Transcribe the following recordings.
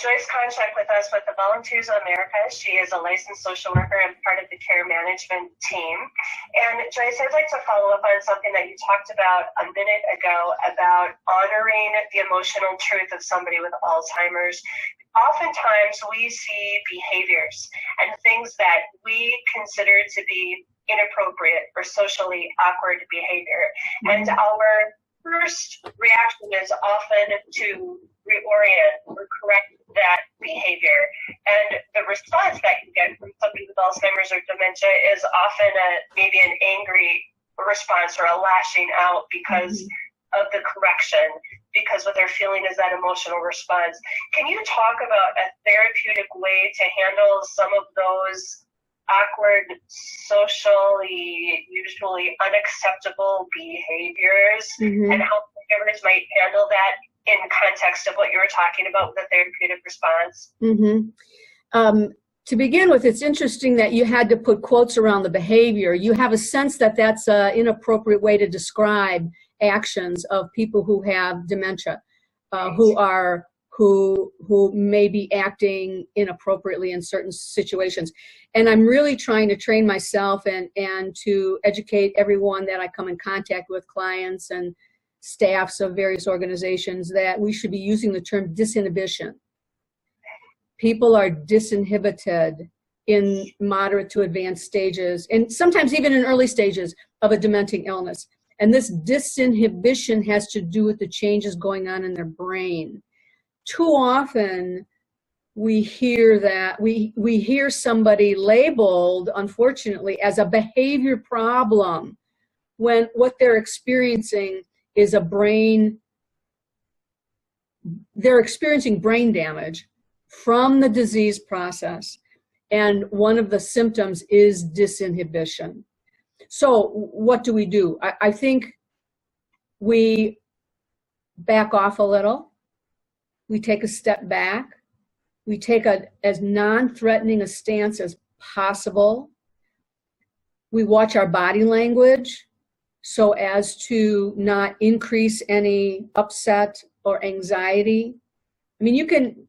Joyce Konczyk with us with the Volunteers of America. She is a licensed social worker and part of the care management team. And Joyce, I'd like to follow up on something that you talked about a minute ago about honoring the emotional truth of somebody with Alzheimer's. Oftentimes we see behaviors and things that we consider to be inappropriate or socially awkward behavior. And our first reaction is often to reorient or correct that behavior. And the response that you get from somebody with Alzheimer's or dementia is often maybe an angry response or a lashing out because of the correction, because what they're feeling is that emotional response. Can you talk about a therapeutic way to handle some of those awkward, socially, usually unacceptable behaviors and how caregivers might handle that in context of what you were talking about with the therapeutic response? To begin with, it's interesting that you had to put quotes around the behavior. You have a sense that that's an inappropriate way to describe actions of people who have dementia, who may be acting inappropriately in certain situations. And I'm really trying to train myself and to educate everyone that I come in contact with, clients and staffs of various organizations, that we should be using the term disinhibition. People are disinhibited in moderate to advanced stages, and sometimes even in early stages of a dementing illness. And this disinhibition has to do with the changes going on in their brain. Too often we hear that, we hear somebody labeled, unfortunately, as a behavior problem, when what they're experiencing is they're experiencing brain damage from the disease process, and one of the symptoms is disinhibition. So what do? I think we back off a little, we take a step back, we take as non-threatening a stance as possible, we watch our body language so as to not increase any upset or anxiety. I mean, you can,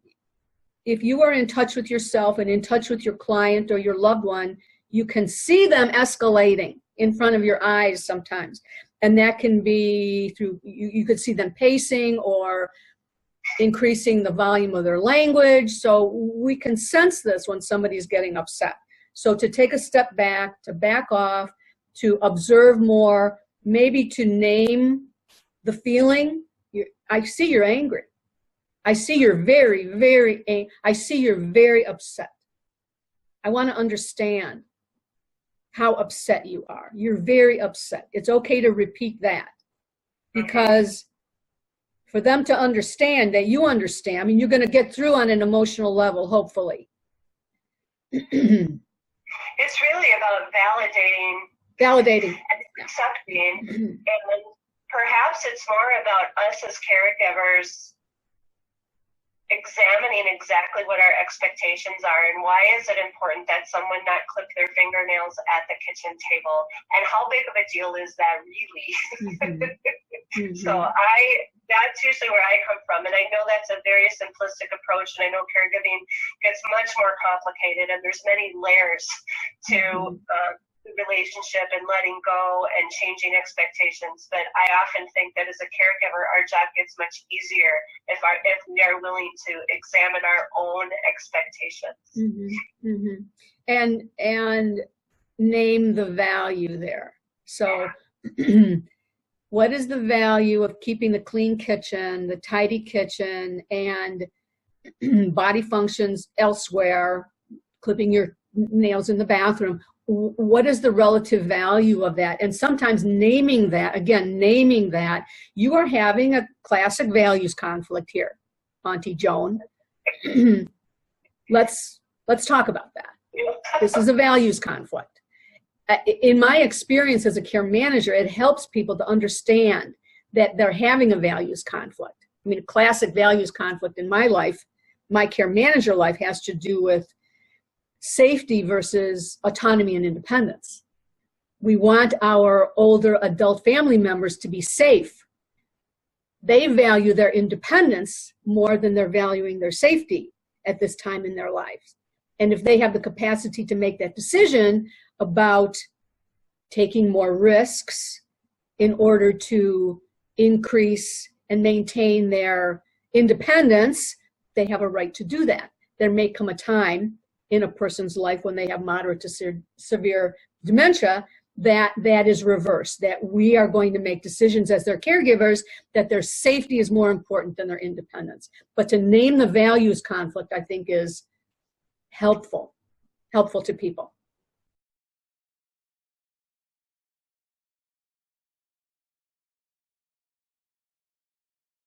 if you are in touch with yourself and in touch with your client or your loved one, you can see them escalating in front of your eyes sometimes. And that can be through, you could see them pacing or increasing the volume of their language. So we can sense this when somebody's getting upset. So to take a step back, to back off, to observe more, maybe to name the feeling. I see you're angry. I see you're I see you're very upset. I want to understand how upset you are. You're very upset. It's okay to repeat that, because for them to understand that you understand, I mean, you're going to get through on an emotional level, hopefully. It's really about validating and accepting, and perhaps it's more about us as caregivers examining exactly what our expectations are, and why is it important that someone not clip their fingernails at the kitchen table, and how big of a deal is that really? So that's usually where I come from, and I know that's a very simplistic approach, and I know caregiving gets much more complicated, and there's many layers to the relationship and letting go and changing expectations. But I often think that as a caregiver, our job gets much easier if we are willing to examine our own expectations. And name the value there. So what is the value of keeping the clean kitchen, the tidy kitchen, and body functions elsewhere, clipping your nails in the bathroom? What is the relative value of that? And sometimes naming that, you are having a classic values conflict here, Auntie Joan. Let's talk about that. This is a values conflict. In my experience as a care manager, it helps people to understand that they're having a values conflict. I mean, a classic values conflict in my life, my care manager life, has to do with safety versus autonomy and independence. We want our older adult family members to be safe. They value their independence more than they're valuing their safety. at this time in their lives. And if they have the capacity to make that decision about taking more risks in order to increase and maintain their independence, they have a right to do that. There may come a time in a person's life when they have moderate to severe dementia that is reversed, that we are going to make decisions as their caregivers that their safety is more important than their independence. But to name the values conflict, I think, is helpful to people.